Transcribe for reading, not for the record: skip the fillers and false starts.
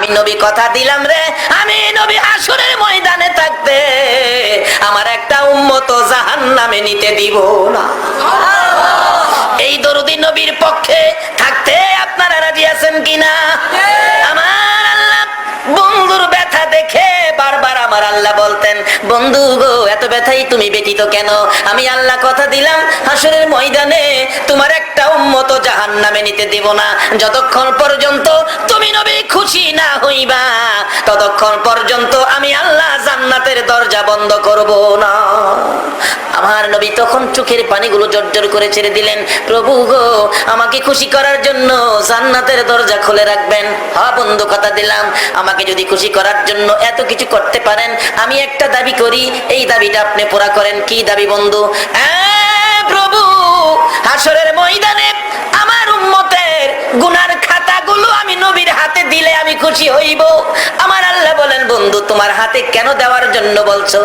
আমি নবী কথা দিলাম রে, আমি নবী হাসরের ময়দানে থাকতে আমার একটা উম্মত জাহান্নামে নিতে দিব না। এই দরুদি নবীর পক্ষে থাকতে আপনারা রাজি আছেন কিনা? আমার আল্লাহ বন্ধুর ব্যথা দেখে বারবার আমার আল্লাহ বলতেন, বন্ধু গো এত ব্যথাই তুমি ব্যতীত কেন? আমি আল্লাহ কথা দিলাম হাসরের ময়দানে তোমার একটা উম্মত জাহান্নামে নিতে দেব না। যতক্ষণ পর্যন্ত তুমি নবী খুশি না হইবা ততক্ষণ পর্যন্ত আমি আল্লাহ জান্নাতের দরজা বন্ধ করব না। আমার নবী তখন চোখের পানিগুলো জর্জর করে ছেড়ে দিলেন, প্রভু গো আমাকে খুশি করার জন্য জান্নাতের দরজা খুলে রাখবেন। হ্যাঁ বন্ধু কথা দিলাম, আমাকে যদি খুশি করার জন্য এত কিছু করতে পারেন, আমি একটা দাবি করি, এই দাবিটা আপনি পুরা করেন। কি দাবি বন্ধু? প্রভু হাসরের ময়দানে আমার উম্মতের গুনার খাতাগুলো আমি নবীর হাতে দিলে আমি খুশি হইব। আমার আল্লাহ বলেন, বন্ধু তোমার হাতে কেন দেওয়ার জন্য বলছো?